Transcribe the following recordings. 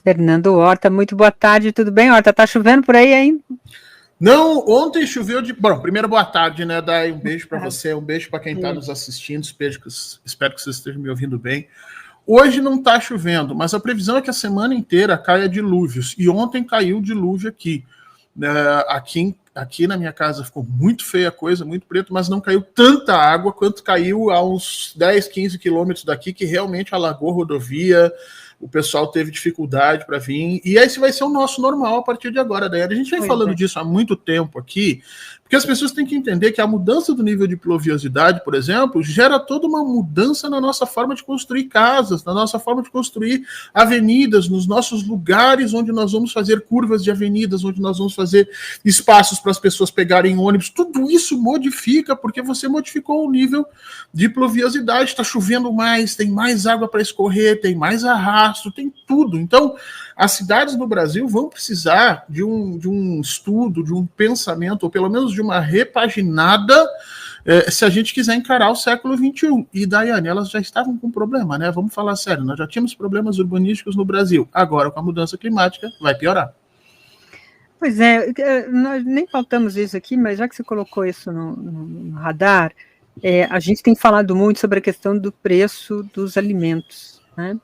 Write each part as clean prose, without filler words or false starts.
Fernando Horta, muito boa tarde, tudo bem, Horta? Tá chovendo por aí ainda? Não, ontem choveu de... Bom, primeiro boa tarde, né, Dai? Um beijo para você, um beijo para quem está nos assistindo, espero que vocês estejam me ouvindo bem. Hoje não está chovendo, mas a previsão é que a semana inteira caia dilúvios, e ontem caiu dilúvio aqui. Aqui na minha casa ficou muito feia a coisa, muito preto, mas não caiu tanta água quanto caiu a uns 10, 15 quilômetros daqui, que realmente alagou a rodovia, o pessoal teve dificuldade para vir, e esse vai ser o nosso normal a partir de agora, Daiane. A gente vem falando disso há muito tempo aqui, porque as pessoas têm que entender que a mudança do nível de pluviosidade, por exemplo, gera toda uma mudança na nossa forma de construir casas, na nossa forma de construir avenidas, nos nossos lugares onde nós vamos fazer curvas de avenidas, onde nós vamos fazer espaços para as pessoas pegarem ônibus. Tudo isso modifica, porque você modificou o nível de pluviosidade. Está chovendo mais, tem mais água para escorrer, tem mais arrasto, tem tudo. Então, as cidades no Brasil vão precisar de um estudo, de um pensamento, ou pelo menos de uma repaginada, se a gente quiser encarar o século XXI. E, Daiane, elas já estavam com problema, né? Vamos falar sério, nós já tínhamos problemas urbanísticos no Brasil. Agora, com a mudança climática, vai piorar. Pois é, nós nem faltamos isso aqui, mas já que você colocou isso no radar, a gente tem falado muito sobre a questão do preço dos alimentos, né?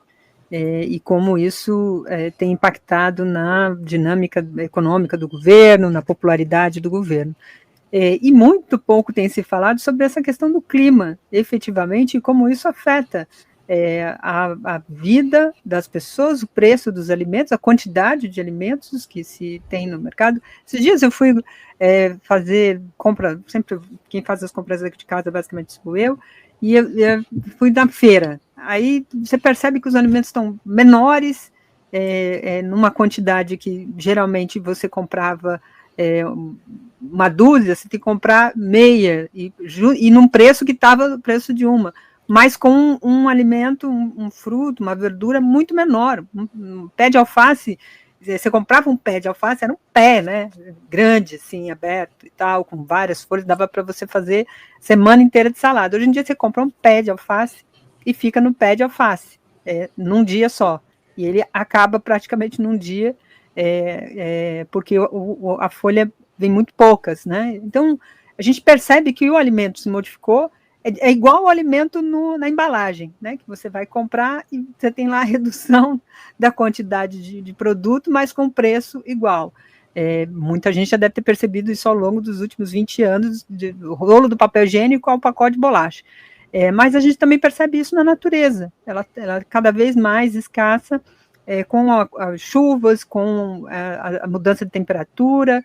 E como isso tem impactado na dinâmica econômica do governo, na popularidade do governo. E muito pouco tem se falado sobre essa questão do clima, efetivamente, e como isso afeta a vida das pessoas, o preço dos alimentos, a quantidade de alimentos que se tem no mercado. Esses dias eu fui fazer compra, sempre quem faz as compras aqui de casa basicamente sou eu, e eu fui na feira. Aí você percebe que os alimentos estão menores, numa quantidade que geralmente você comprava uma dúzia, você tem que comprar meia, e num preço que estava no preço de uma, mas com um alimento, um fruto, uma verdura muito menor. Um pé de alface, você comprava um pé de alface, era um pé, né, grande, assim, aberto e tal, com várias folhas, dava para você fazer semana inteira de salada. Hoje em dia você compra um pé de alface e fica no pé de alface, num dia só. E ele acaba praticamente num dia, porque a folha vem muito poucas, né? Então, a gente percebe que o alimento se modificou, é igual o alimento na embalagem, né? Que você vai comprar e você tem lá a redução da quantidade de produto, mas com preço igual. Muita gente já deve ter percebido isso ao longo dos últimos 20 anos, do rolo do papel higiênico ao pacote de bolacha. Mas a gente também percebe isso na natureza, ela cada vez mais escassa, com as chuvas, com a mudança de temperatura.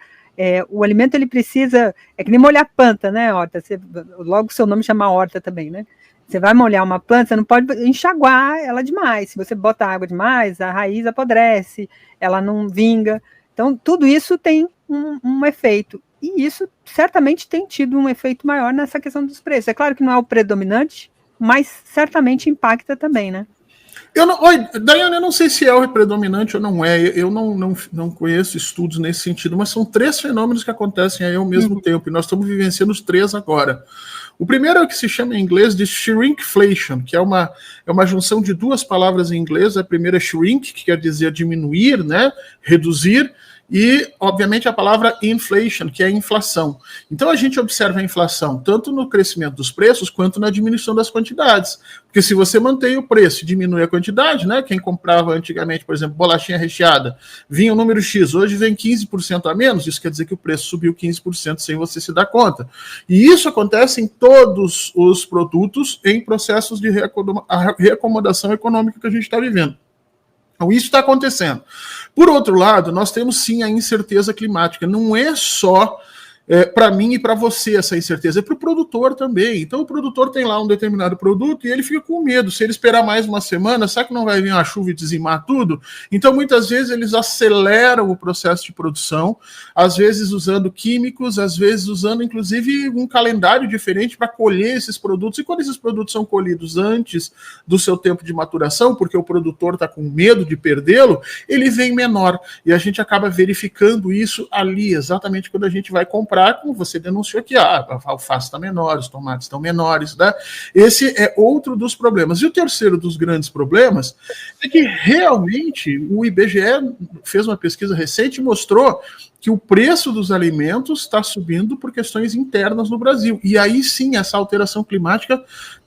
O alimento ele precisa, é que nem molhar planta, né, Horta? Logo o seu nome chama Horta também, né? Você vai molhar uma planta, você não pode enxaguar ela demais. Se você bota água demais, a raiz apodrece, ela não vinga. Então, tudo isso tem um efeito. E isso certamente tem tido um efeito maior nessa questão dos preços. É claro que não é o predominante, mas certamente impacta também, né? Daiane, eu não sei se é o predominante ou não é. Eu não conheço estudos nesse sentido, mas são 3 fenômenos que acontecem aí ao mesmo tempo, e nós estamos vivenciando os 3 agora. O primeiro é o que se chama em inglês de shrinkflation, que é uma junção de 2 palavras em inglês. A primeira é shrink, que quer dizer diminuir, né, reduzir, e, obviamente, a palavra inflation, que é a inflação. Então, a gente observa a inflação tanto no crescimento dos preços quanto na diminuição das quantidades. Porque se você mantém o preço e diminui a quantidade, né? Quem comprava antigamente, por exemplo, bolachinha recheada, vinha o número X, hoje vem 15% a menos, isso quer dizer que o preço subiu 15% sem você se dar conta. E isso acontece em todos os produtos em processos de reacomodação econômica que a gente está vivendo. Então, isso está acontecendo. Por outro lado, nós temos sim a incerteza climática. Não é só para mim e para você essa incerteza, é para o produtor também. Então o produtor tem lá um determinado produto e ele fica com medo. Se ele esperar mais uma semana, será que não vai vir uma chuva e dizimar tudo? Então muitas vezes eles aceleram o processo de produção, às vezes usando químicos, às vezes usando inclusive um calendário diferente para colher esses produtos. E quando esses produtos são colhidos antes do seu tempo de maturação, porque o produtor está com medo de perdê-lo, ele vem menor. E a gente acaba verificando isso ali, exatamente quando a gente vai comprar para, como você denunciou aqui, a alface está menor, os tomates estão menores, né? Esse é outro dos problemas. E o terceiro dos grandes problemas é que realmente o IBGE fez uma pesquisa recente e mostrou que o preço dos alimentos está subindo por questões internas no Brasil. E aí sim, essa alteração climática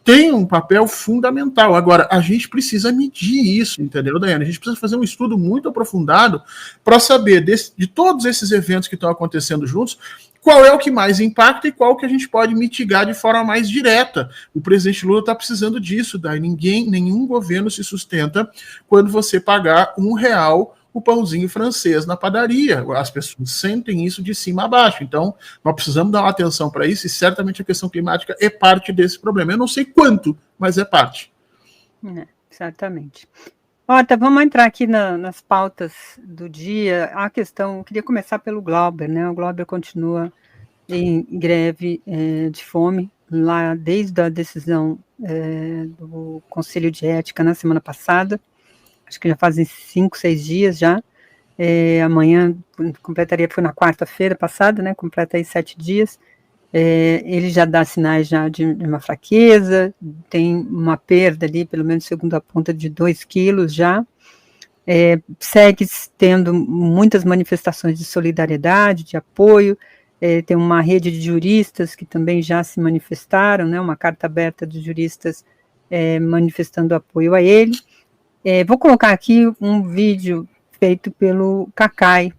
tem um papel fundamental. Agora, a gente precisa medir isso, entendeu, Daiane? A gente precisa fazer um estudo muito aprofundado para saber de todos esses eventos que estão acontecendo juntos, qual é o que mais impacta e qual que a gente pode mitigar de forma mais direta. O presidente Lula está precisando disso, Daí. Nenhum governo se sustenta quando você pagar R$1 o pãozinho francês na padaria. As pessoas sentem isso de cima a baixo. Então, nós precisamos dar uma atenção para isso e certamente a questão climática é parte desse problema. Eu não sei quanto, mas é parte. Certamente. Horta, vamos entrar aqui nas pautas do dia. A questão, queria começar pelo Glauber, né? O Glauber continua em greve de fome, lá desde a decisão do Conselho de Ética na semana passada. Acho que já fazem 5, 6 dias já. Amanhã completaria, foi na quarta-feira passada, né? Completa aí 7 dias. Ele já dá sinais já de uma fraqueza, tem uma perda ali, pelo menos segundo a ponta, de 2 quilos já. Segue tendo muitas manifestações de solidariedade, de apoio. Tem uma rede de juristas que também já se manifestaram, né? Uma carta aberta de juristas manifestando apoio a ele. Vou colocar aqui um vídeo feito pelo Cacai,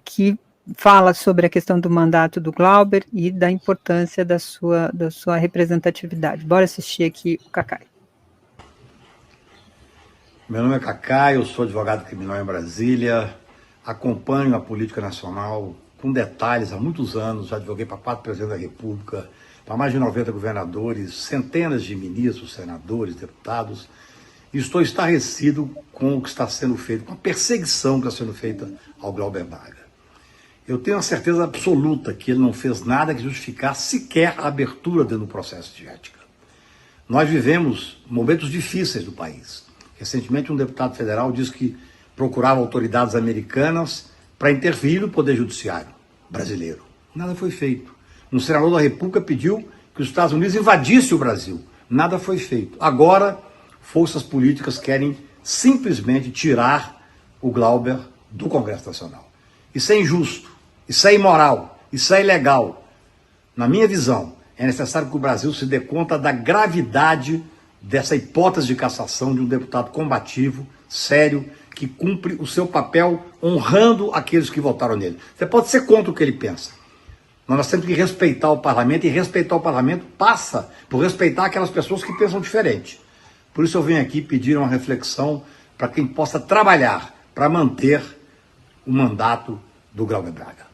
que fala sobre a questão do mandato do Glauber e da importância da sua representatividade. Bora assistir aqui o Cacai. Meu nome é Cacai, eu sou advogado criminal em Brasília, acompanho a política nacional com detalhes há muitos anos, já advoguei para 4 presidentes da República, para mais de 90 governadores, centenas de ministros, senadores, deputados. Estou estarrecido com o que está sendo feito, com a perseguição que está sendo feita ao Glauber Braga. Eu tenho a certeza absoluta que ele não fez nada que justificasse sequer a abertura dentro do processo de ética. Nós vivemos momentos difíceis do país. Recentemente, um deputado federal disse que procurava autoridades americanas para intervir no Poder Judiciário brasileiro. Nada foi feito. Um senador da República pediu que os Estados Unidos invadissem o Brasil. Nada foi feito. Agora, forças políticas querem simplesmente tirar o Glauber do Congresso Nacional. Isso é injusto, isso é imoral, isso é ilegal. Na minha visão, é necessário que o Brasil se dê conta da gravidade dessa hipótese de cassação de um deputado combativo, sério, que cumpre o seu papel honrando aqueles que votaram nele. Você pode ser contra o que ele pensa. Nós temos que respeitar o parlamento, e respeitar o parlamento passa por respeitar aquelas pessoas que pensam diferente. Por isso eu venho aqui pedir uma reflexão para quem possa trabalhar para manter o mandato do Glauber Braga.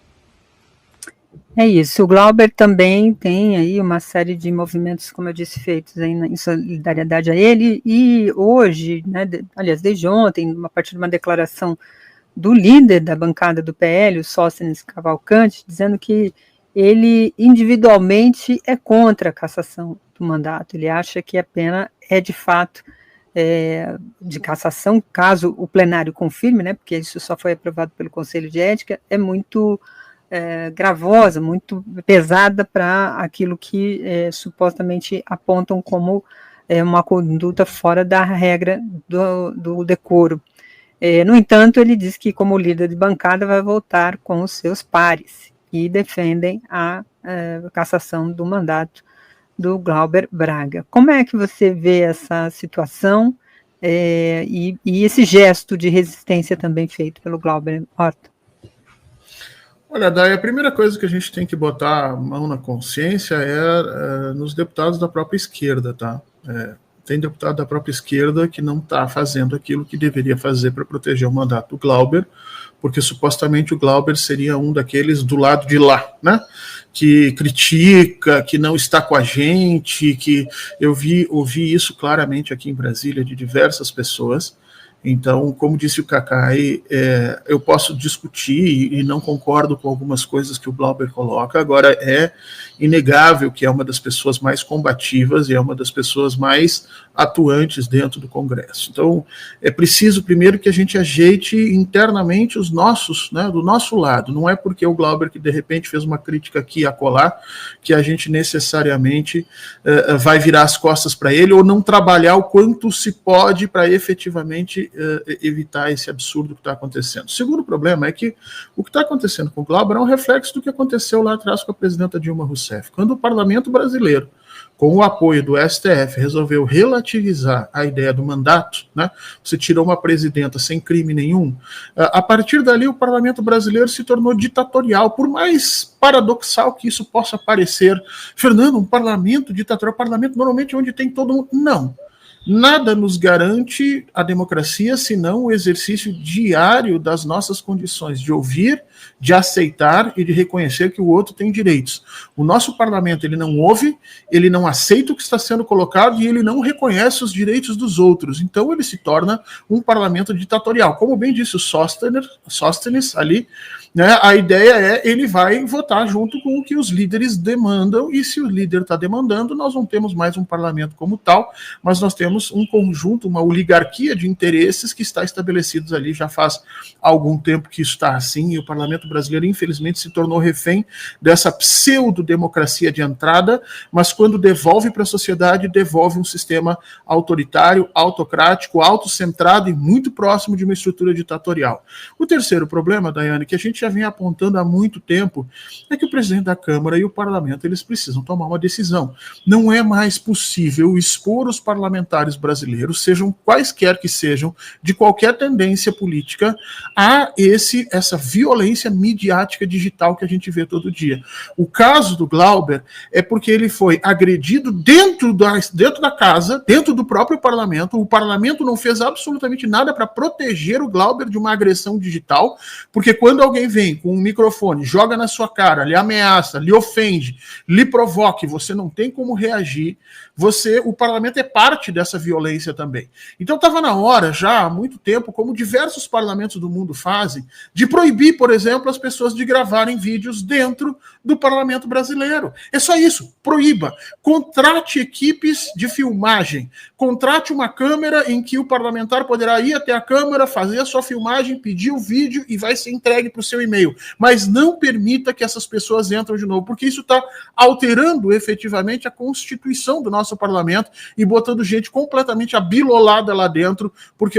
É isso, o Glauber também tem aí uma série de movimentos, como eu disse, feitos aí em solidariedade a ele, e hoje, né, aliás, desde ontem, a partir de uma declaração do líder da bancada do PL, o Sóstenes Cavalcante, dizendo que ele individualmente é contra a cassação do mandato, ele acha que a pena é de fato de cassação, caso o plenário confirme, né, porque isso só foi aprovado pelo Conselho de Ética, é muito gravosa, muito pesada para aquilo que supostamente apontam como uma conduta fora da regra do decoro. No entanto, ele diz que, como líder de bancada, vai voltar com os seus pares, que defendem a cassação do mandato do Glauber Braga. Como é que você vê essa situação e esse gesto de resistência também feito pelo Glauber? Horta? Olha, Day, a primeira coisa que a gente tem que botar a mão na consciência é nos deputados da própria esquerda, tá? Tem deputado da própria esquerda que não está fazendo aquilo que deveria fazer para proteger o mandato do Glauber, porque supostamente o Glauber seria um daqueles do lado de lá, né? Que critica, que não está com a gente, que eu ouvi isso claramente aqui em Brasília de diversas pessoas. Então, como disse o Cacai, eu posso discutir e não concordo com algumas coisas que o Glauber coloca, agora é inegável que é uma das pessoas mais combativas e é uma das pessoas mais atuantes dentro do Congresso. Então, é preciso primeiro que a gente ajeite internamente os nossos, né, do nosso lado. Não é porque o Glauber que de repente fez uma crítica aqui e acolá que a gente necessariamente vai virar as costas para ele ou não trabalhar o quanto se pode para efetivamente evitar esse absurdo que está acontecendo. O segundo problema é que o que está acontecendo com o Glauber é um reflexo do que aconteceu lá atrás com a presidenta Dilma Rousseff. Quando o parlamento brasileiro, com o apoio do STF, resolveu relativizar a ideia do mandato, né? Você tirou uma presidenta sem crime nenhum, a partir dali o parlamento brasileiro se tornou ditatorial, por mais paradoxal que isso possa parecer. Fernando, um parlamento ditatorial, parlamento normalmente é onde tem todo mundo. Não. Nada nos garante a democracia senão o exercício diário das nossas condições de ouvir, de aceitar e de reconhecer que o outro tem direitos. O nosso parlamento, ele não ouve, ele não aceita o que está sendo colocado e ele não reconhece os direitos dos outros. Então ele se torna um parlamento ditatorial. Como bem disse o Sóstenes ali, né, a ideia é ele vai votar junto com o que os líderes demandam, e se o líder está demandando, nós não temos mais um parlamento como tal, mas nós temos um conjunto, uma oligarquia de interesses que está estabelecidos ali já faz algum tempo que isso está assim, e o parlamento brasileiro infelizmente se tornou refém dessa pseudo-democracia de entrada, mas quando devolve para a sociedade, devolve um sistema autoritário, autocrático, autocentrado e muito próximo de uma estrutura ditatorial. O terceiro problema, Daiane, que a gente já vem apontando há muito tempo, é que o presidente da Câmara e o parlamento, eles precisam tomar uma decisão. Não é mais possível expor os parlamentares brasileiros, sejam quaisquer que sejam, de qualquer tendência política, a essa violência midiática digital que a gente vê todo dia. O caso do Glauber é porque ele foi agredido dentro da casa, dentro do próprio parlamento. O parlamento não fez absolutamente nada para proteger o Glauber de uma agressão digital, porque quando alguém vem com um microfone, joga na sua cara, lhe ameaça, lhe ofende, lhe provoca, e você não tem como reagir, o parlamento é parte dessa violência também. Então estava na hora, já há muito tempo, como diversos parlamentos do mundo fazem, de proibir, por exemplo, as pessoas de gravarem vídeos dentro do parlamento brasileiro. É só isso, proíba. Contrate equipes de filmagem, contrate uma câmera em que o parlamentar poderá ir até a câmera, fazer a sua filmagem, pedir o vídeo e vai ser entregue para o seu e-mail. Mas não permita que essas pessoas entrem de novo, porque isso está alterando efetivamente a constituição do nosso parlamento e botando gente completamente abilolada lá dentro, porque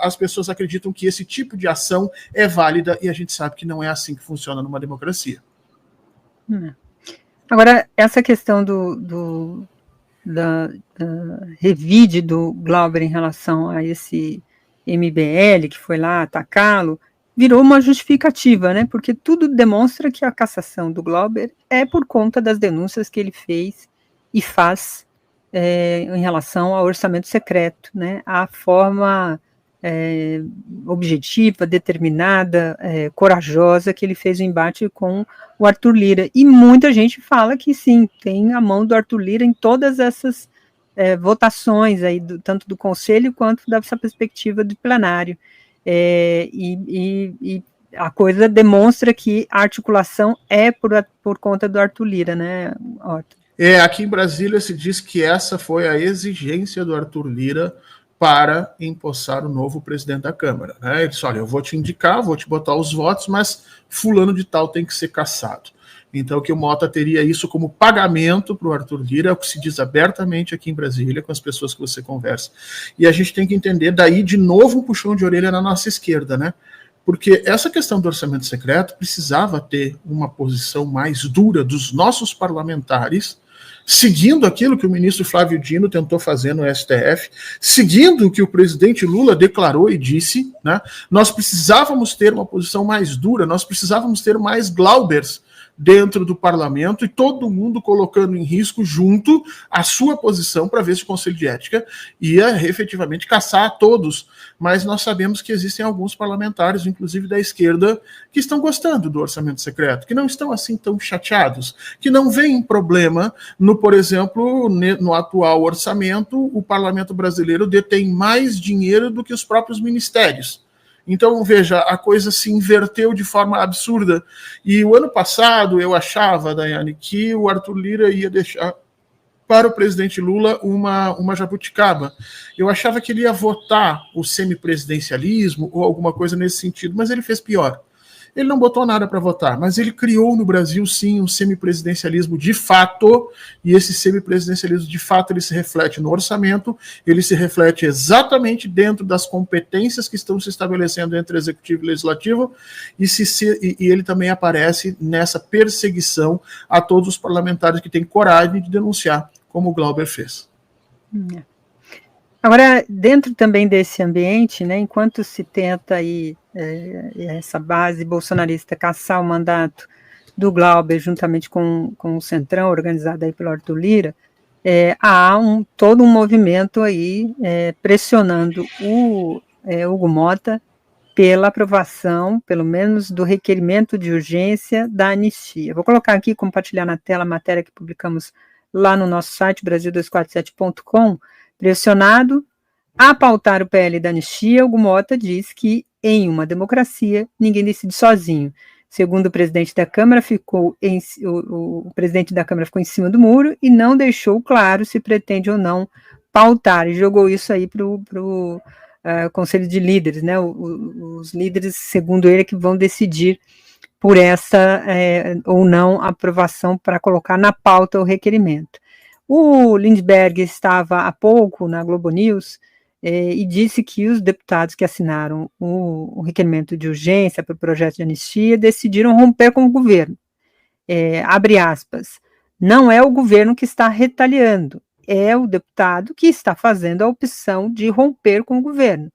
as pessoas acreditam que esse tipo de ação é válida e a gente sabe que não é assim que funciona numa democracia. Agora, essa questão da revide do Glauber em relação a esse MBL que foi lá atacá-lo, virou uma justificativa, né? Porque tudo demonstra que a cassação do Glauber é por conta das denúncias que ele fez e faz em relação ao orçamento secreto, né? A forma objetiva, determinada, corajosa que ele fez o embate com o Arthur Lira. E muita gente fala que sim, tem a mão do Arthur Lira em todas essas votações, aí, tanto do Conselho quanto dessa perspectiva do plenário. E a coisa demonstra que a articulação é por conta do Arthur Lira, né, Otto? Aqui em Brasília se diz que essa foi a exigência do Arthur Lira para empossar o novo presidente da Câmara. Né? Ele disse, olha, eu vou te indicar, vou te botar os votos, mas fulano de tal tem que ser cassado. Então, que o Mota teria isso como pagamento para o Arthur Lira, é o que se diz abertamente aqui em Brasília, com as pessoas que você conversa. E a gente tem que entender, daí, de novo, um puxão de orelha na nossa esquerda, né? Porque essa questão do orçamento secreto precisava ter uma posição mais dura dos nossos parlamentares, seguindo aquilo que o ministro Flávio Dino tentou fazer no STF, seguindo o que o presidente Lula declarou e disse, né? Nós precisávamos ter uma posição mais dura, nós precisávamos ter mais Glaubers dentro do parlamento e todo mundo colocando em risco junto a sua posição para ver se o Conselho de Ética ia efetivamente caçar a todos. Mas nós sabemos que existem alguns parlamentares, inclusive da esquerda, que estão gostando do orçamento secreto, que não estão assim tão chateados, que não veem problema no, por exemplo, no atual orçamento, o parlamento brasileiro detém mais dinheiro do que os próprios ministérios. Então, veja, a coisa se inverteu de forma absurda. E o ano passado eu achava, Daiane, que o Arthur Lira ia deixar para o presidente Lula uma jabuticaba. Eu achava que ele ia votar o semipresidencialismo ou alguma coisa nesse sentido, mas ele fez pior. Ele não botou nada para votar, mas ele criou no Brasil, sim, um semipresidencialismo de fato, e esse semipresidencialismo de fato ele se reflete no orçamento, ele se reflete exatamente dentro das competências que estão se estabelecendo entre executivo e legislativo, e ele também aparece nessa perseguição a todos os parlamentares que têm coragem de denunciar, como o Glauber fez. Agora, dentro também desse ambiente, né, enquanto se tenta aí essa base bolsonarista caçar o mandato do Glauber juntamente com o Centrão, organizado aí pelo Arthur Lira, há todo um movimento aí pressionando o Hugo Mota pela aprovação, pelo menos, do requerimento de urgência da anistia. Vou colocar aqui, compartilhar na tela a matéria que publicamos lá no nosso site, Brasil247.com. Pressionado a pautar o PL da anistia, Hugo Mota diz que, em uma democracia, ninguém decide sozinho. Segundo o presidente da Câmara, o presidente da Câmara ficou em cima do muro e não deixou claro se pretende ou não pautar, e jogou isso aí para o Conselho de Líderes, né? Os líderes, segundo ele, que vão decidir por essa ou não aprovação para colocar na pauta o requerimento. O Lindbergh estava há pouco na Globo News e disse que os deputados que assinaram o requerimento de urgência para o projeto de anistia decidiram romper com o governo. Abre aspas, não é o governo que está retaliando, é o deputado que está fazendo a opção de romper com o governo.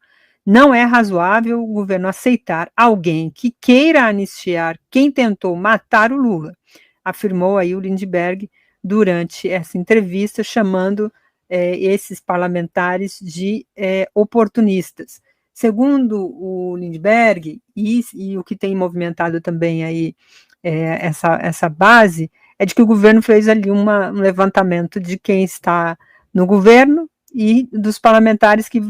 Não é razoável o governo aceitar alguém que queira anistiar quem tentou matar o Lula, afirmou aí o Lindbergh durante essa entrevista, chamando esses parlamentares de oportunistas. Segundo o Lindbergh, e o que tem movimentado também aí essa base, é de que o governo fez ali um levantamento de quem está no governo e dos parlamentares que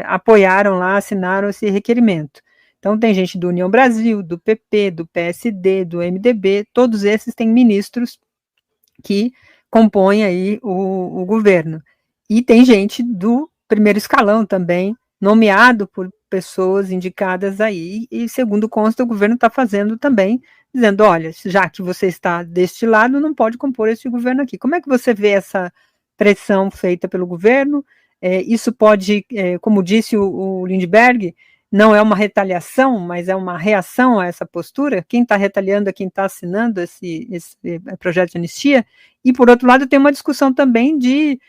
apoiaram lá, assinaram esse requerimento. Então tem gente do União Brasil, do PP, do PSD, do MDB, todos esses têm ministros que compõem aí o governo. E tem gente do primeiro escalão também, nomeado por pessoas indicadas aí, e segundo consta, o governo está fazendo também, dizendo, olha, já que você está deste lado, não pode compor este governo aqui. Como é que você vê essa pressão feita pelo governo? Isso pode, como disse o Lindbergh, não é uma retaliação, mas é uma reação a essa postura. Quem está retaliando é quem está assinando esse projeto de anistia. E, por outro lado, tem uma discussão também de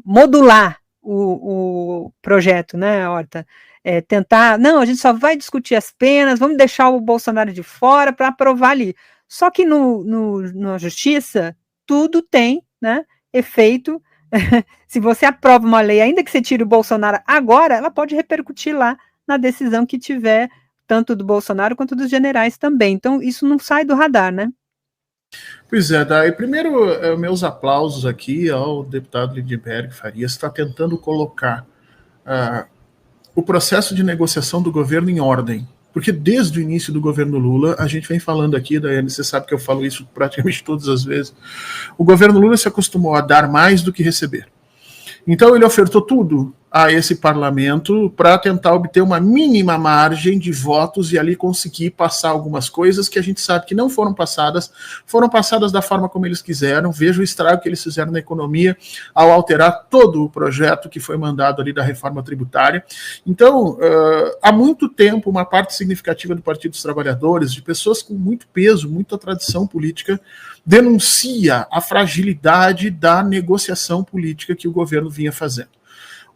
modular o projeto, né, Horta? Tentar, não, a gente só vai discutir as penas, vamos deixar o Bolsonaro de fora para aprovar ali. Só que na justiça, tudo tem, né, efeito. Se você aprova uma lei, ainda que você tire o Bolsonaro agora, ela pode repercutir lá na decisão que tiver, tanto do Bolsonaro quanto dos generais também. Então, isso não sai do radar, né? Pois é, daí primeiro, meus aplausos aqui ao deputado Lindbergh Farias, está tentando colocar o processo de negociação do governo em ordem. Porque desde o início do governo Lula, a gente vem falando aqui, Daiane, você sabe que eu falo isso praticamente todas as vezes, o governo Lula se acostumou a dar mais do que receber. Então ele ofertou tudo a esse parlamento para tentar obter uma mínima margem de votos e ali conseguir passar algumas coisas que a gente sabe que não foram passadas da forma como eles quiseram. Veja o estrago que eles fizeram na economia ao alterar todo o projeto que foi mandado ali da reforma tributária. Então, há muito tempo, uma parte significativa do Partido dos Trabalhadores, de pessoas com muito peso, muita tradição política, denuncia a fragilidade da negociação política que o governo vinha fazendo.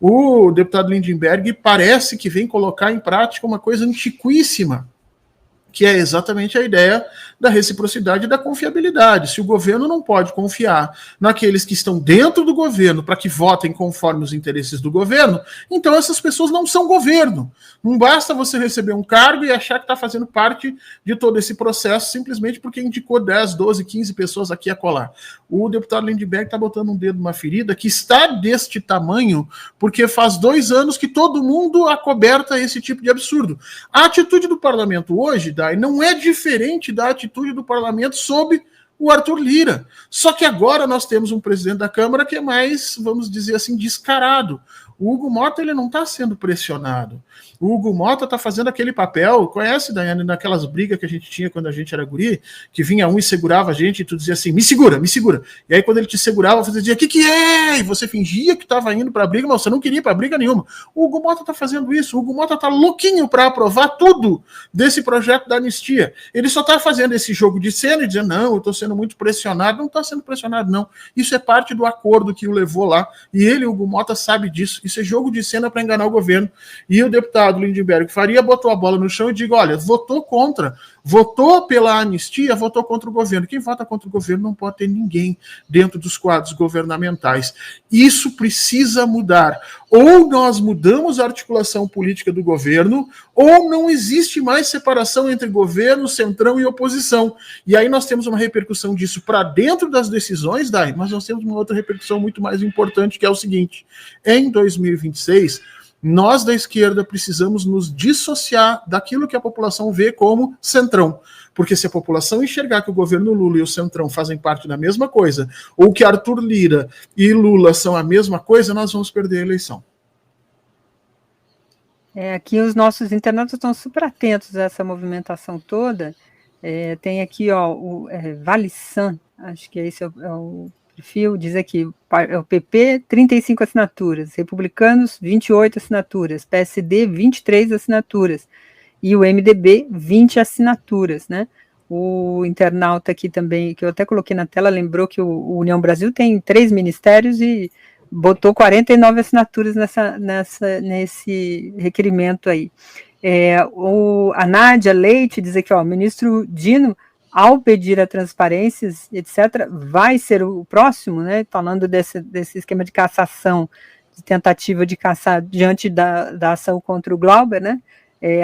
O deputado Lindbergh parece que vem colocar em prática uma coisa antiquíssima, que é exatamente a ideia da reciprocidade e da confiabilidade. Se o governo não pode confiar naqueles que estão dentro do governo para que votem conforme os interesses do governo, então essas pessoas não são governo. Não basta você receber um cargo e achar que está fazendo parte de todo esse processo simplesmente porque indicou 10, 12, 15 pessoas aqui a colar. O deputado Lindbergh está botando um dedo numa ferida que está deste tamanho porque faz 2 anos que todo mundo acoberta esse tipo de absurdo. A atitude do parlamento hoje, Dai, não é diferente da atitude do parlamento sob o Arthur Lira. Só que agora nós temos um presidente da Câmara que é mais, vamos dizer assim, descarado. O Hugo Mota, ele não está sendo pressionado. O Hugo Mota está fazendo aquele papel, conhece, Daiane, naquelas brigas que a gente tinha quando a gente era guri, que vinha um e segurava a gente e tu dizia assim, me segura, me segura. E aí quando ele te segurava, você dizia, que é? E você fingia que estava indo para a briga, mas você não queria ir para briga nenhuma. O Hugo Mota está fazendo isso, o Hugo Mota está louquinho para aprovar tudo desse projeto da anistia. Ele só está fazendo esse jogo de cena e dizendo, não, eu estou sendo muito pressionado. Não está sendo pressionado, não. Isso é parte do acordo que o levou lá, e ele, o Hugo Mota, sabe disso. Isso é jogo de cena para enganar o governo. E o deputado Lindbergh Faria botou a bola no chão e digo, olha, votou contra, votou pela anistia, votou contra o governo. Quem vota contra o governo não pode ter ninguém dentro dos quadros governamentais. Isso precisa mudar. Ou nós mudamos a articulação política do governo, ou não existe mais separação entre governo, centrão e oposição. E aí nós temos uma repercussão disso para dentro das decisões, Dai, mas nós temos uma outra repercussão muito mais importante, que é o seguinte, em 2026, nós da esquerda precisamos nos dissociar daquilo que a população vê como centrão. Porque se a população enxergar que o governo Lula e o centrão fazem parte da mesma coisa, ou que Arthur Lira e Lula são a mesma coisa, nós vamos perder a eleição. Aqui os nossos internautas estão super atentos a essa movimentação toda. Tem aqui o Valissan, acho que esse é o perfil, diz aqui, o PP, 35 assinaturas, republicanos, 28 assinaturas, PSD, 23 assinaturas, e o MDB, 20 assinaturas, né? O internauta aqui também, que eu até coloquei na tela, lembrou que o União Brasil tem 3 ministérios e botou 49 assinaturas nesse requerimento aí. A Nádia Leite diz aqui, o ministro Dino, ao pedir a transparências, etc., vai ser o próximo, né, falando desse esquema de cassação, de tentativa de caçar diante da ação contra o Glauber, né,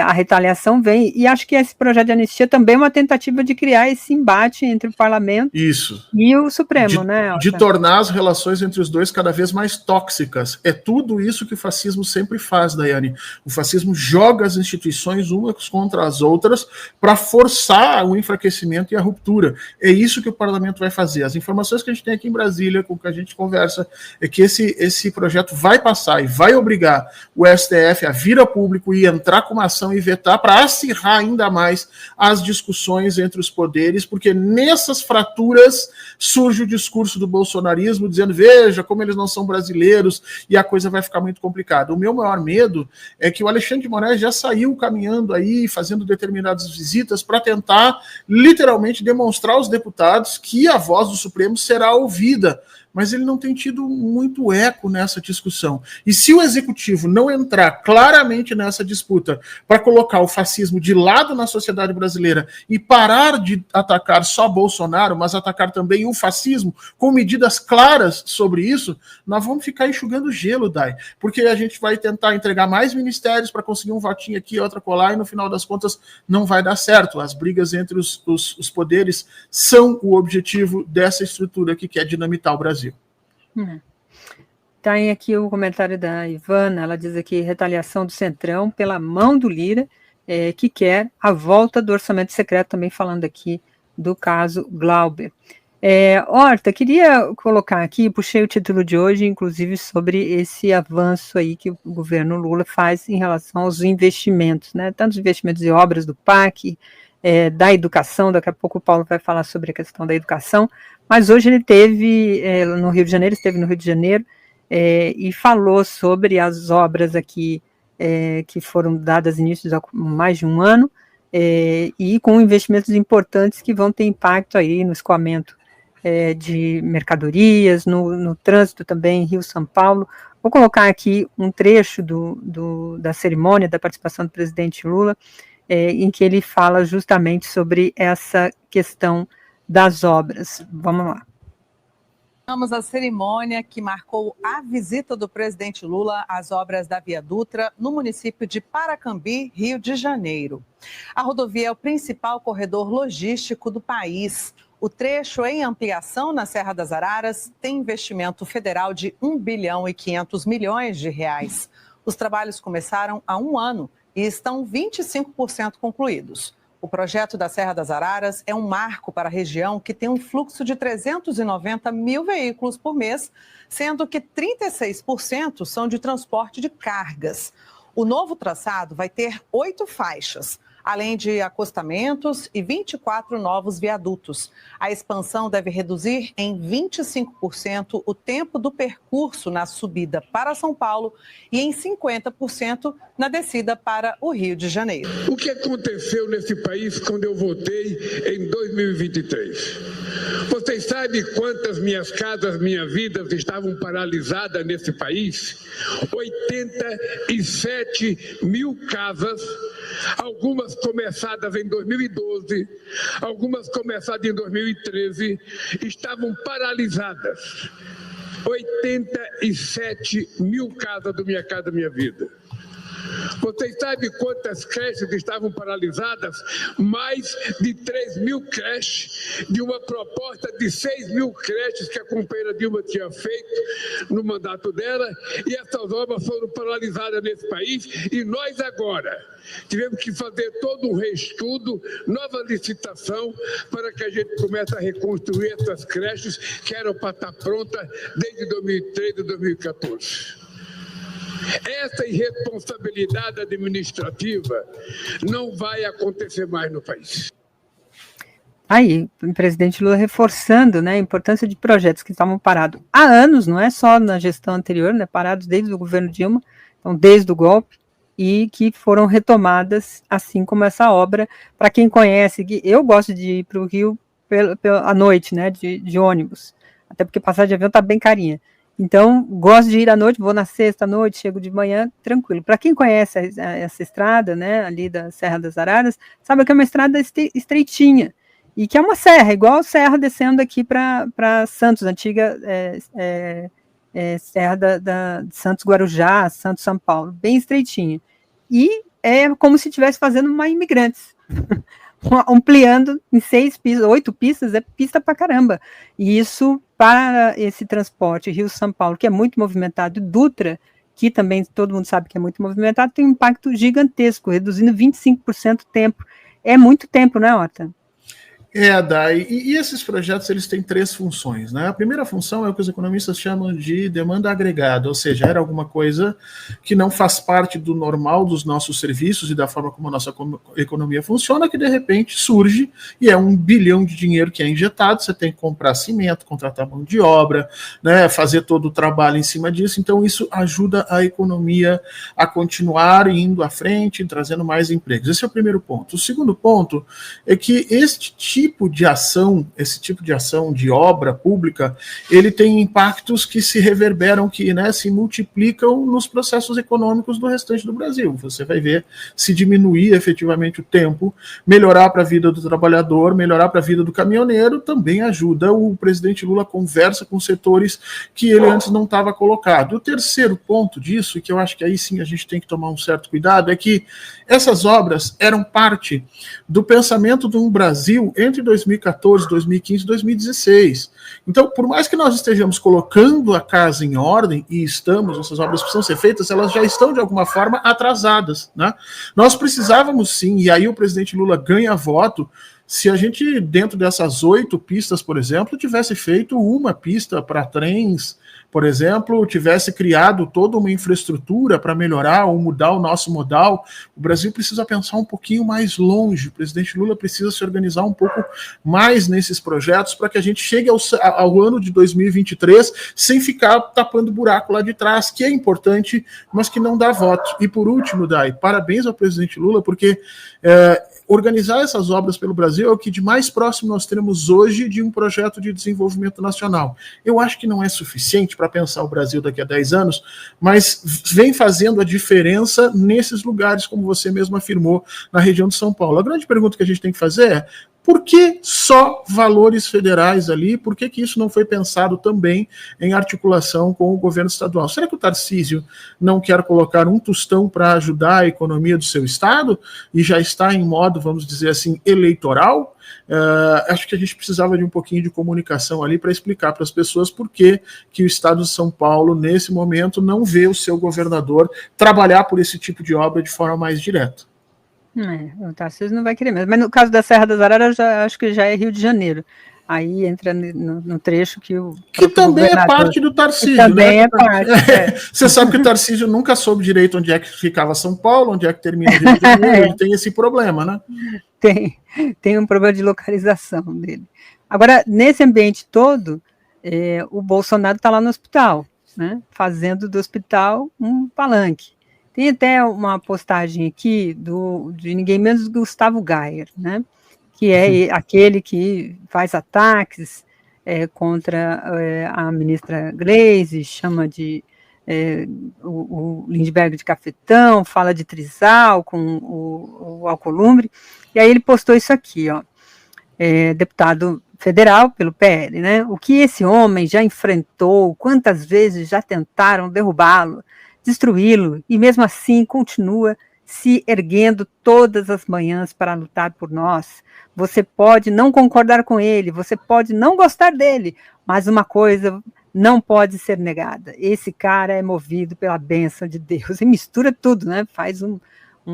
a retaliação vem, e acho que esse projeto de anistia também é uma tentativa de criar esse embate entre o parlamento e o Supremo, né? De tornar as relações entre os dois cada vez mais tóxicas. É tudo isso que o fascismo sempre faz, Daiane. O fascismo joga as instituições umas contra as outras para forçar o enfraquecimento e a ruptura. É isso que o parlamento vai fazer. As informações que a gente tem aqui em Brasília, com que a gente conversa, é que esse projeto vai passar e vai obrigar o STF a vir a público e entrar com uma ação e vetar para acirrar ainda mais as discussões entre os poderes, porque nessas fraturas surge o discurso do bolsonarismo dizendo, veja como eles não são brasileiros, e a coisa vai ficar muito complicada. O meu maior medo é que o Alexandre de Moraes já saiu caminhando aí, fazendo determinadas visitas para tentar literalmente demonstrar aos deputados que a voz do Supremo será ouvida, mas ele não tem tido muito eco nessa discussão. E se o executivo não entrar claramente nessa disputa para colocar o fascismo de lado na sociedade brasileira e parar de atacar só Bolsonaro, mas atacar também o fascismo, com medidas claras sobre isso, nós vamos ficar enxugando gelo, Dai, porque a gente vai tentar entregar mais ministérios para conseguir um votinho aqui, outra colar, e no final das contas não vai dar certo. As brigas entre os poderes são o objetivo dessa estrutura que quer dinamitar o Brasil. Tem aqui o comentário da Ivana, ela diz aqui, retaliação do Centrão pela mão do Lira, que quer a volta do orçamento secreto, também falando aqui do caso Glauber. Horta, queria colocar aqui, puxei o título de hoje, inclusive sobre esse avanço aí que o governo Lula faz em relação aos investimentos, né, tanto os investimentos e obras do PAC, da educação, daqui a pouco o Paulo vai falar sobre a questão da educação, mas hoje ele esteve no Rio de Janeiro, e falou sobre as obras aqui que foram dadas início há mais de um ano, e com investimentos importantes que vão ter impacto aí no escoamento de mercadorias, no trânsito também, Rio-São Paulo. Vou colocar aqui um trecho da cerimônia da participação do presidente Lula, em que ele fala justamente sobre essa questão das obras. Vamos lá. Vamos à cerimônia que marcou a visita do presidente Lula às obras da Via Dutra no município de Paracambi, Rio de Janeiro. A rodovia é o principal corredor logístico do país. O trecho em ampliação na Serra das Araras tem investimento federal de R$ 1 bilhão e 500 milhões de reais. Os trabalhos começaram há um ano e estão 25% concluídos. O projeto da Serra das Araras é um marco para a região que tem um fluxo de 390 mil veículos por mês, sendo que 36% são de transporte de cargas. O novo traçado vai ter 8 faixas, além de acostamentos e 24 novos viadutos. A expansão deve reduzir em 25% o tempo do percurso na subida para São Paulo e em 50% na descida para o Rio de Janeiro. O que aconteceu nesse país quando eu votei em 2023? Vocês sabem quantas minhas casas, minhas vidas estavam paralisadas nesse país? 87 mil casas, algumas começadas em 2012, algumas começadas em 2013, estavam paralisadas. 87 mil casas do Minha Casa Minha Vida. Vocês sabem quantas creches estavam paralisadas? Mais de 3 mil creches, de uma proposta de 6 mil creches que a companheira Dilma tinha feito no mandato dela, e essas obras foram paralisadas nesse país, e nós agora tivemos que fazer todo um reestudo, nova licitação, para que a gente comece a reconstruir essas creches que eram para estar prontas desde 2013 e 2014. Essa irresponsabilidade administrativa não vai acontecer mais no país. Aí, o presidente Lula reforçando, né, a importância de projetos que estavam parados há anos, não é só na gestão anterior, né, parados desde o governo Dilma, então desde o golpe, e que foram retomadas, assim como essa obra. Para quem conhece, eu gosto de ir para o Rio à noite, né, de ônibus, até porque passagem de avião está bem carinha. Então, gosto de ir à noite, vou na sexta-noite, chego de manhã, tranquilo. Para quem conhece essa estrada, né, ali da Serra das Araras, sabe que é uma estrada estreitinha, e que é uma serra, igual a serra descendo aqui para Santos, antiga serra de Santos Guarujá, Santos São Paulo, bem estreitinha. E é como se estivesse fazendo uma Imigrantes, ampliando em 6 pistas, 8 pistas, é pista pra caramba. E isso, para esse transporte Rio-São Paulo, que é muito movimentado, Dutra, que também todo mundo sabe que é muito movimentado, tem um impacto gigantesco, reduzindo 25% o tempo. É muito tempo, né, Horta? Dai, e esses projetos, eles têm 3 funções, né? A primeira função é o que os economistas chamam de demanda agregada, ou seja, era alguma coisa que não faz parte do normal dos nossos serviços e da forma como a nossa economia funciona, que de repente surge e é 1 bilhão de dinheiro que é injetado, você tem que comprar cimento, contratar mão de obra, né, fazer todo o trabalho em cima disso, então isso ajuda a economia a continuar indo à frente, trazendo mais empregos. Esse é o primeiro ponto. O segundo ponto é que esse tipo de ação de obra pública, ele tem impactos que se reverberam, que, né, se multiplicam nos processos econômicos do restante do Brasil. Você vai ver se diminuir efetivamente o tempo, melhorar para a vida do trabalhador, melhorar para a vida do caminhoneiro, também ajuda. O presidente Lula conversa com setores que ele antes não estava colocado. O terceiro ponto disso, que eu acho que aí sim a gente tem que tomar um certo cuidado, é que essas obras eram parte do pensamento de um Brasil entre 2014, 2015 e 2016. Então, por mais que nós estejamos colocando a casa em ordem, e estamos, essas obras precisam ser feitas, elas já estão, de alguma forma, atrasadas, né? Nós precisávamos sim, e aí o presidente Lula ganha voto, se a gente, dentro dessas 8 pistas, por exemplo, tivesse feito uma pista para trens, por exemplo, tivesse criado toda uma infraestrutura para melhorar ou mudar o nosso modal, o Brasil precisa pensar um pouquinho mais longe. O presidente Lula precisa se organizar um pouco mais nesses projetos para que a gente chegue ao ano de 2023 sem ficar tapando buraco lá de trás, que é importante, mas que não dá voto. E por último, Dai, parabéns ao presidente Lula, porque organizar essas obras pelo Brasil Brasil é o que de mais próximo nós temos hoje de um projeto de desenvolvimento nacional. Eu acho que não é suficiente para pensar o Brasil daqui a 10 anos, mas vem fazendo a diferença nesses lugares, como você mesmo afirmou, na região de São Paulo. A grande pergunta que a gente tem que fazer é: por que só valores federais ali? Por que isso não foi pensado também em articulação com o governo estadual? Será que o Tarcísio não quer colocar um tostão para ajudar a economia do seu estado e já está em modo, vamos dizer assim, eleitoral? Acho que a gente precisava de um pouquinho de comunicação ali para explicar para as pessoas por que o estado de São Paulo, nesse momento, não vê o seu governador trabalhar por esse tipo de obra de forma mais direta. O Tarcísio não vai querer mesmo. Mas no caso da Serra das Araras, acho que já é Rio de Janeiro. Aí entra no trecho que o... Que também é parte do Tarcísio, também, né? É parte. Você sabe que o Tarcísio nunca soube direito onde é que ficava São Paulo, onde é que termina o Rio de Janeiro, ele tem esse problema, né? Tem um problema de localização dele. Agora, nesse ambiente todo, o Bolsonaro está lá no hospital, né? Fazendo do hospital um palanque. Tem até uma postagem aqui de ninguém menos do que Gustavo Gayer, né? Que é aquele que faz ataques contra a ministra Gleisi, chama de o Lindbergh de cafetão, fala de trisal com o Alcolumbre, e aí ele postou isso aqui, ó, deputado federal pelo PL, né? O que esse homem já enfrentou, quantas vezes já tentaram derrubá-lo, destruí-lo, e mesmo assim continua se erguendo todas as manhãs para lutar por nós. Você pode não concordar com ele, você pode não gostar dele, mas uma coisa não pode ser negada: esse cara é movido pela bênção de Deus. E mistura tudo, né? Faz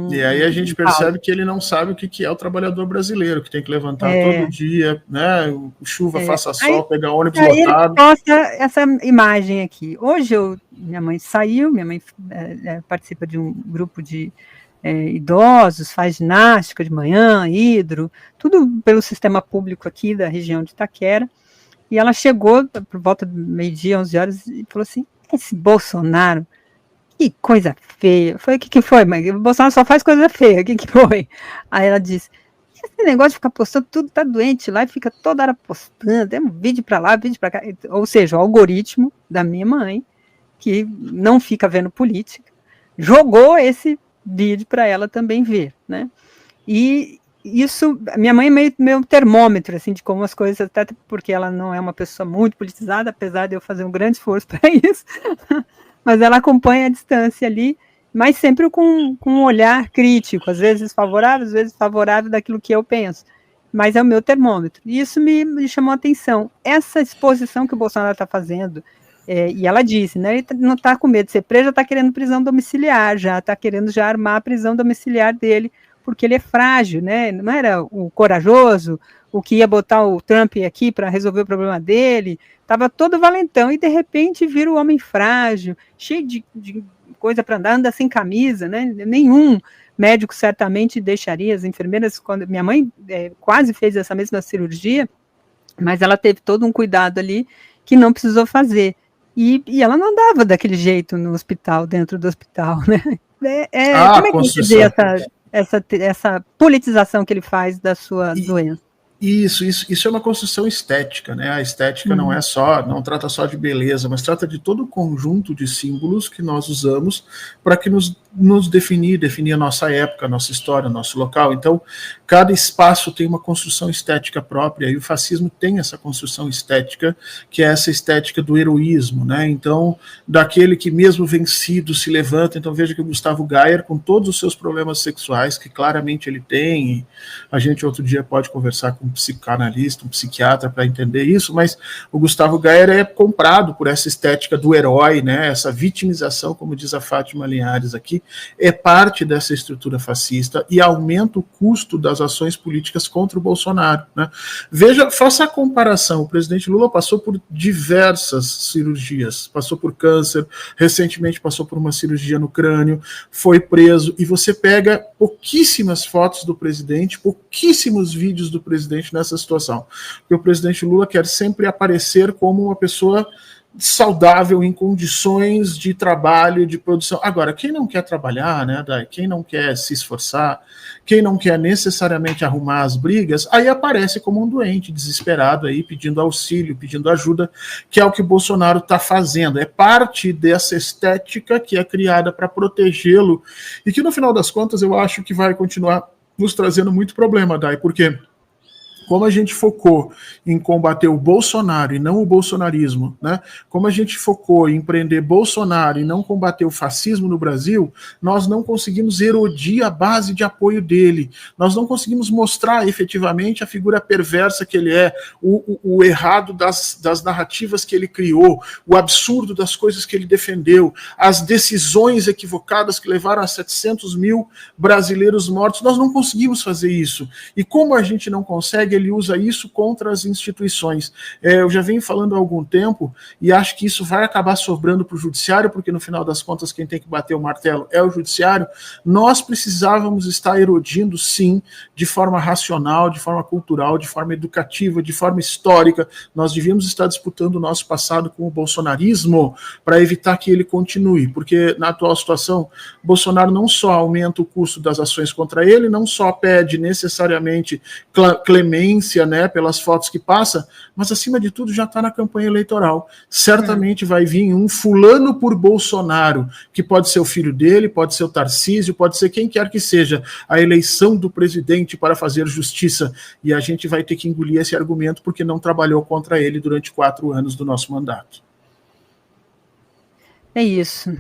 e aí a gente percebe que ele não sabe o que é o trabalhador brasileiro, que tem que levantar todo dia, né? Chuva, faça sol, pegar ônibus lotado. Ele posta essa imagem aqui. Hoje minha mãe saiu, minha mãe participa de um grupo de idosos, faz ginástica de manhã, hidro, tudo pelo sistema público aqui da região de Itaquera. E ela chegou por volta do meio-dia, 11 horas, e falou assim: esse Bolsonaro, que coisa feia. Foi, o que foi, mãe? O Bolsonaro só faz coisa feia, o que foi? Aí ela disse: esse negócio de ficar postando tudo, tá doente lá, e fica toda hora postando, um vídeo para lá, vídeo para cá. Ou seja, o algoritmo da minha mãe, que não fica vendo política, jogou esse vídeo para ela também ver, né? E isso, minha mãe é meio termômetro, assim, de como as coisas, até porque ela não é uma pessoa muito politizada, apesar de eu fazer um grande esforço para isso, mas ela acompanha a distância ali, mas sempre com um olhar crítico, às vezes favorável daquilo que eu penso, mas é o meu termômetro. E isso me chamou a atenção. Essa exposição que o Bolsonaro está fazendo, e ela disse, né, ele não está com medo de ser preso, já está querendo prisão domiciliar, já está querendo armar a prisão domiciliar dele, porque ele é frágil, né? Não era o corajoso, o que ia botar o Trump aqui para resolver o problema dele, estava todo valentão, e de repente vira o homem frágil, cheio de coisa para andar, anda sem camisa, né? Nenhum médico certamente deixaria. As enfermeiras, quando minha mãe quase fez essa mesma cirurgia, mas ela teve todo um cuidado ali que não precisou fazer. E ela não andava daquele jeito no hospital, dentro do hospital, né? Como é que você vê essa politização que ele faz da sua doença? Isso é uma construção estética, né? A estética não trata só de beleza, mas trata de todo o conjunto de símbolos que nós usamos para que nos definir a nossa época, a nossa história, o nosso local. Então, cada espaço tem uma construção estética própria, e o fascismo tem essa construção estética, que é essa estética do heroísmo, né? Então, daquele que mesmo vencido se levanta. Então, veja que o Gustavo Gayer, com todos os seus problemas sexuais, que claramente ele tem, e a gente outro dia pode conversar com um psicanalista, um psiquiatra para entender isso, mas o Gustavo Gayer é comprado por essa estética do herói, né? Essa vitimização, como diz a Fátima Linhares aqui, é parte dessa estrutura fascista e aumenta o custo das ações políticas contra o Bolsonaro, né? Faça a comparação. O presidente Lula passou por diversas cirurgias, passou por câncer, recentemente passou por uma cirurgia no crânio, foi preso, e você pega pouquíssimas fotos do presidente, pouquíssimos vídeos do presidente nessa situação, porque o presidente Lula quer sempre aparecer como uma pessoa saudável, em condições de trabalho, de produção. Agora, quem não quer trabalhar, né, Dai? Quem não quer se esforçar, quem não quer necessariamente arrumar as brigas, aí aparece como um doente, desesperado aí, pedindo auxílio, pedindo ajuda, que é o que o Bolsonaro está fazendo. É parte dessa estética que é criada para protegê-lo e que, no final das contas, eu acho que vai continuar nos trazendo muito problema, Dai, porque como a gente focou em combater o Bolsonaro e não o bolsonarismo, né? Como a gente focou em prender Bolsonaro e não combater o fascismo no Brasil, nós não conseguimos erodir a base de apoio dele. Nós não conseguimos mostrar efetivamente a figura perversa que ele é, o errado das narrativas que ele criou, o absurdo das coisas que ele defendeu, as decisões equivocadas que levaram a 700 mil brasileiros mortos. Nós não conseguimos fazer isso. E como a gente não consegue, ele usa isso contra as instituições. Eu já venho falando há algum tempo e acho que isso vai acabar sobrando para o judiciário, porque no final das contas quem tem que bater o martelo é o judiciário. Nós precisávamos estar erodindo, sim, de forma racional, de forma cultural, de forma educativa, de forma histórica. Nós devíamos estar disputando o nosso passado com o bolsonarismo para evitar que ele continue, porque na atual situação, Bolsonaro não só aumenta o custo das ações contra ele, não só pede necessariamente clemência, né, pelas fotos que passa, mas acima de tudo já está na campanha eleitoral. Certamente vai vir um fulano por Bolsonaro, que pode ser o filho dele, pode ser o Tarcísio, pode ser quem quer que seja, a eleição do presidente para fazer justiça, e a gente vai ter que engolir esse argumento porque não trabalhou contra ele durante 4 anos do nosso mandato. É isso.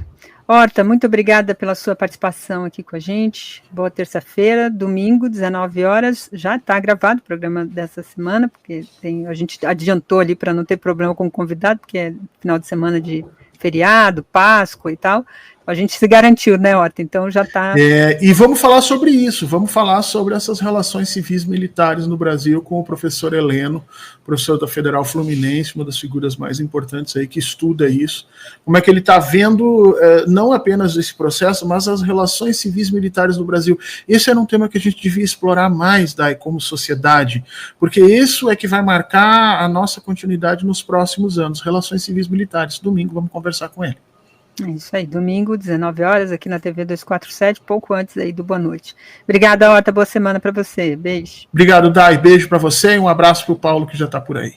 Horta, muito obrigada pela sua participação aqui com a gente. Boa terça-feira, domingo, 19 horas. Já está gravado o programa dessa semana, porque a gente adiantou ali para não ter problema com o convidado, porque é final de semana de feriado, Páscoa e tal. A gente se garantiu, né, Horta? Então já está... E vamos falar sobre isso, vamos falar sobre essas relações civis militares no Brasil com o professor Heleno, professor da Federal Fluminense, uma das figuras mais importantes aí que estuda isso. Como é que ele está vendo não apenas esse processo, mas as relações civis militares no Brasil. Esse era um tema que a gente devia explorar mais, Dai, como sociedade, porque isso é que vai marcar a nossa continuidade nos próximos anos. Relações civis militares. Domingo vamos conversar com ele. É isso aí, domingo, 19 horas, aqui na TV 247, pouco antes aí do Boa Noite. Obrigada, Horta, boa semana para você, beijo. Obrigado, Dai, beijo para você e um abraço para o Paulo que já está por aí.